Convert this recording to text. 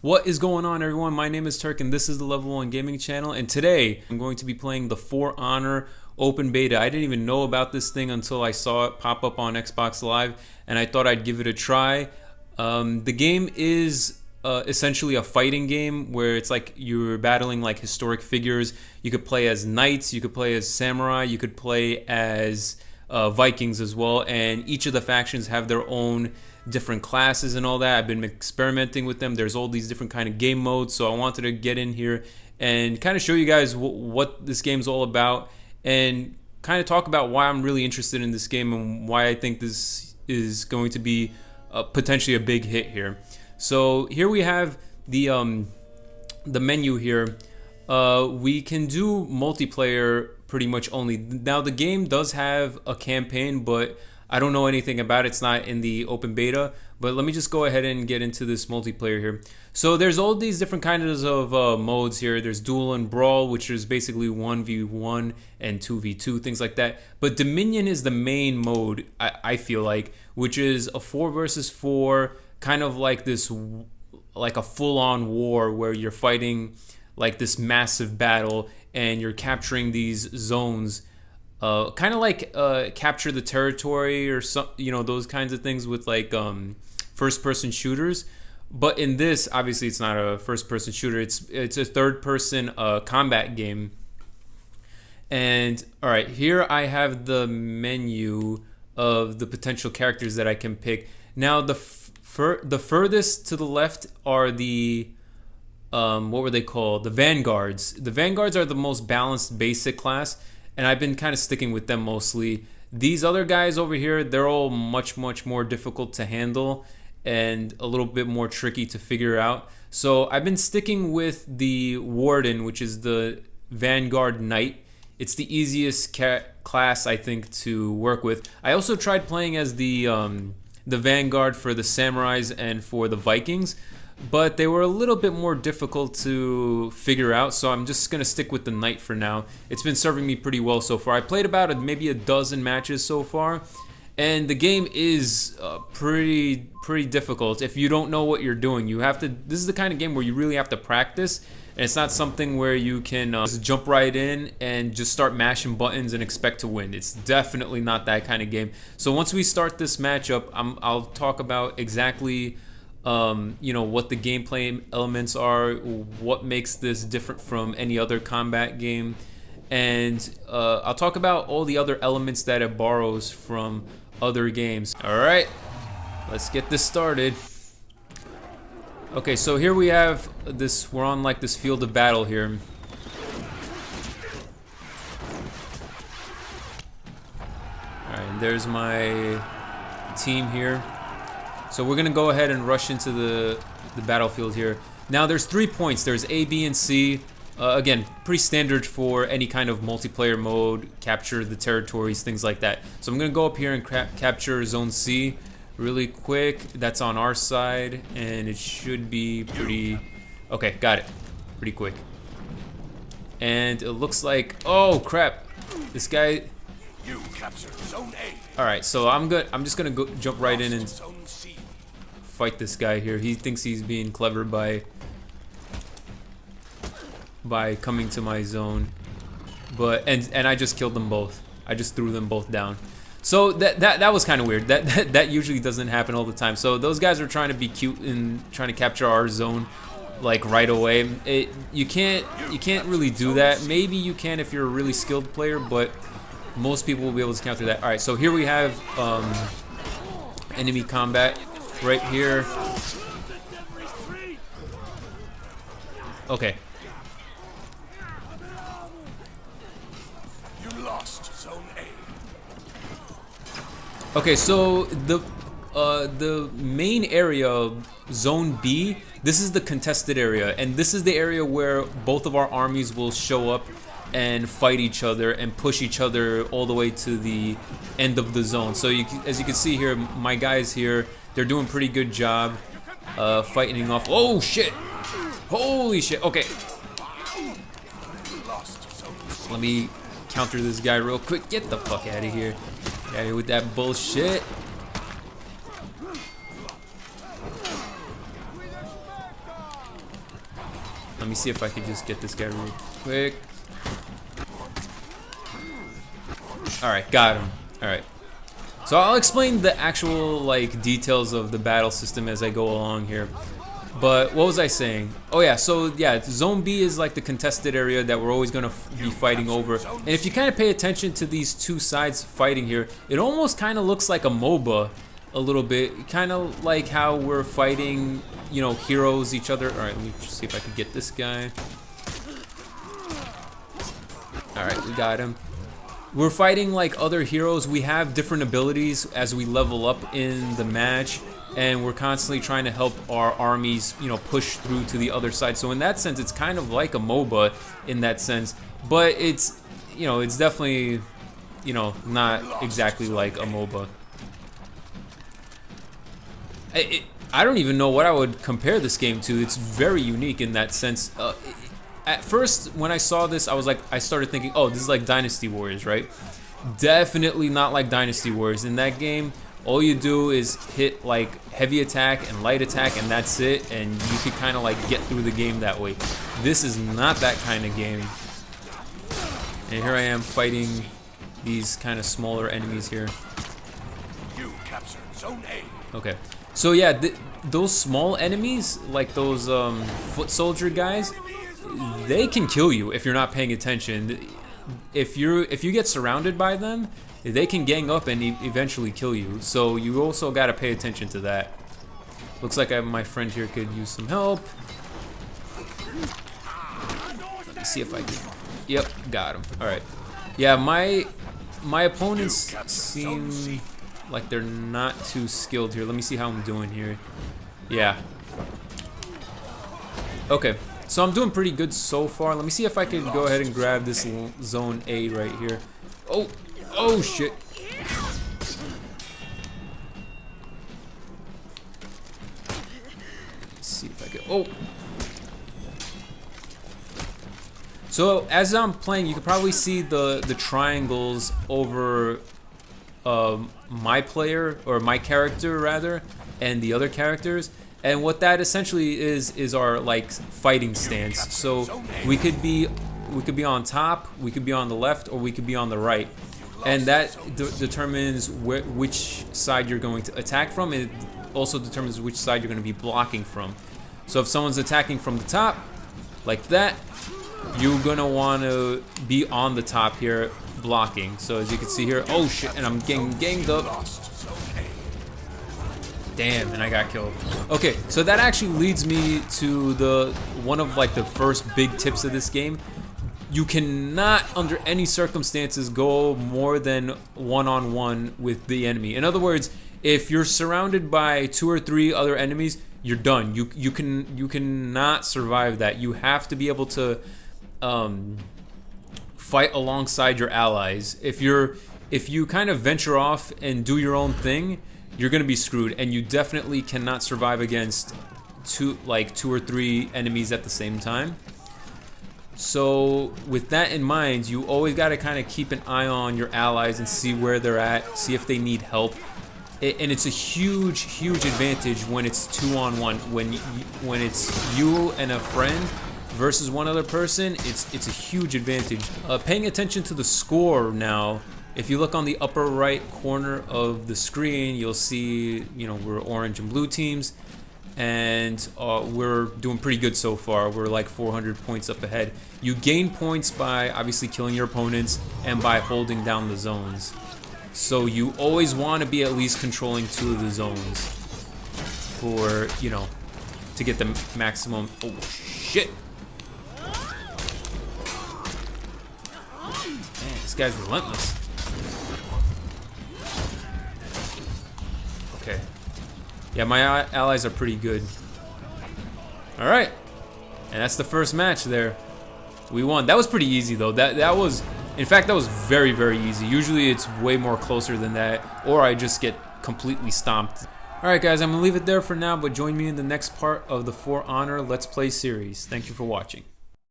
What is going on, everyone? My name is Turk and this is the Lvlone gaming channel, and today I'm going to be playing the For Honor open beta. I didn't even know about this thing until I saw it pop up on Xbox Live, and I thought I'd give it a try. The game is essentially a fighting game where it's like you're battling like historic figures. You could play as knights, you could play as samurai, you could play as Vikings as well, and each of the factions have their own different classes and all that. I've been experimenting with them. There's all these different kind of game modes, so I wanted to get in here and kind of show you guys what this game's all about and kind of talk about why I'm really interested in this game and why I think this is going to be potentially a big hit here. So here we have the menu here. We can do multiplayer pretty much only. Now the game does have a campaign, but I don't know anything about it. It's not in the open beta, but let me just go ahead and get into this multiplayer here. So there's all these different kinds of modes here. There's duel and brawl, which is basically 1v1 and 2v2, things like that. But Dominion is the main mode, I feel like, which is a 4 versus 4, kind of like this, like a full-on war where you're fighting like this massive battle and you're capturing these zones. Kind of like capture the territory or some, those kinds of things with like first-person shooters. But in this, obviously, it's not a first-person shooter. It's a third-person combat game. And all right, here I have the menu of the potential characters that I can pick. Now the furthest to the left are the what were they called? The Vanguards. The Vanguards are the most balanced basic class, and I've been kind of sticking with them mostly. These other guys over here, they're all much more difficult to handle and a little bit more tricky to figure out. So I've been sticking with the Warden, which is the Vanguard Knight. It's the easiest class, I think, to work with. I also tried playing as the Vanguard for the Samurais and for the Vikings, but they were a little bit more difficult to figure out, so I'm just gonna stick with the Knight for now. It's been serving me pretty well so far. I played about maybe a dozen matches so far, and the game is pretty difficult if you don't know what you're doing. You have to. This is the kind of game where you really have to practice, and it's not something where you can just jump right in and just start mashing buttons and expect to win. It's definitely not that kind of game. So once we start this matchup, I'll talk about exactly what the gameplay elements are, what makes this different from any other combat game, and I'll talk about all the other elements that it borrows from other games. Alright, let's get this started. Okay, so here we have this, we're on like this field of battle here. Alright, and there's my team here. So we're gonna go ahead and rush into the battlefield here. Now there's 3 points. There's A, B, and C. Again, pretty standard for any kind of multiplayer mode, capture the territories, things like that. So I'm gonna go up here and capture Zone C really quick. That's on our side, and it should be pretty... Okay, got it. Pretty quick. And it looks like... Oh, crap. This guy... You captured Zone A. Alright, so I'm just gonna go jump right in and fight this guy here. He thinks he's being clever by coming to my zone, but and I just killed them both. I just threw them both down. So that was kind of weird. That usually doesn't happen all the time. So those guys are trying to be cute and trying to capture our zone like right away. You can't really do that. Maybe you can if you're a really skilled player, but most people will be able to counter that. All right, so here we have enemy combat right here. Okay. You lost Zone A. Okay, so the main area, Zone B, this is the contested area, and this is the area where both of our armies will show up and fight each other and push each other all the way to the end of the zone. So as you can see here, my guys here, they're doing a pretty good job fighting off. Oh shit! Holy shit! Okay. Let me counter this guy real quick. Get the fuck out of here. Get out of here with that bullshit. Let me see if I can just get this guy real quick. Alright, got him. Alright. So I'll explain the actual like details of the battle system as I go along here. But what was I saying? Oh yeah, so yeah, Zone B is like the contested area that we're always gonna be fighting over. And if you kind of pay attention to these two sides fighting here, it almost kind of looks like a MOBA a little bit. Kind of like how we're fighting, you know, heroes each other. All right, let me just see if I can get this guy. All right, we got him. We're fighting like other heroes. We have different abilities as we level up in the match. And we're constantly trying to help our armies, you know, push through to the other side. So in that sense, it's kind of like a MOBA in that sense. But it's, you know, it's definitely, you know, not exactly like a MOBA. I don't even know what I would compare this game to. It's very unique in that sense. At first, when I saw this, I started thinking, oh, this is like Dynasty Warriors, right? Definitely not like Dynasty Warriors. In that game, all you do is hit like heavy attack and light attack, and that's it, and you can kind of like get through the game that way. This is not that kind of game. And here I am fighting these kind of smaller enemies here. You capture Zone A. Okay, so yeah, those small enemies, like those foot soldier guys, they can kill you if you're not paying attention. If you get surrounded by them, they can gang up and eventually kill you. So you also got to pay attention to that. Looks like my friend here could use some help. Let me see if I can. Yep, got him. All right. Yeah, my opponents seem like they're not too skilled here. Let me see how I'm doing here. Yeah. Okay. So I'm doing pretty good so far. Let me see if I can go ahead and grab this Zone A right here. Oh. Oh shit. Let's see if I can. Oh. So as I'm playing, you can probably see the triangles over my player, or my character rather, and the other characters. And what that essentially is our like fighting stance. So we could be on top, we could be on the left, or we could be on the right. And that determines which side you're going to attack from. It also determines which side you're going to be blocking from. So if someone's attacking from the top, like that, you're going to want to be on the top here, blocking. So as you can see here, oh shit, and I'm getting ganged up. Damn, and I got killed. Okay, so that actually leads me to one of like the first big tips of this game. You cannot, under any circumstances, go more than one-on-one with the enemy. In other words, if you're surrounded by 2 or 3 other enemies, you're done. You cannot survive that. You have to be able to fight alongside your allies. If you kind of venture off and do your own thing, you're gonna be screwed, and you definitely cannot survive against 2 or 3 enemies at the same time. So with that in mind, you always got to kind of keep an eye on your allies and see where they're at, see if they need help. And it's a huge advantage when it's 2-on-1. When it's you and a friend versus one other person, it's a huge advantage. Paying attention to the score now, if you look on the upper right corner of the screen, you'll see, you know, we're orange and blue teams. And we're doing pretty good so far. We're like 400 points up ahead. You gain points by obviously killing your opponents and by holding down the zones. So you always want to be at least controlling 2 of the zones for, you know, to get the maximum. Oh shit! Man, this guy's relentless. Okay. Yeah, my allies are pretty good. All right, and that's the first match there. We won. That was pretty easy though. That was, in fact, that was very easy. Usually it's way more closer than that, or I just get completely stomped. All right, guys, I'm gonna leave it there for now, but join me in the next part of the For Honor Let's Play series. Thank you for watching.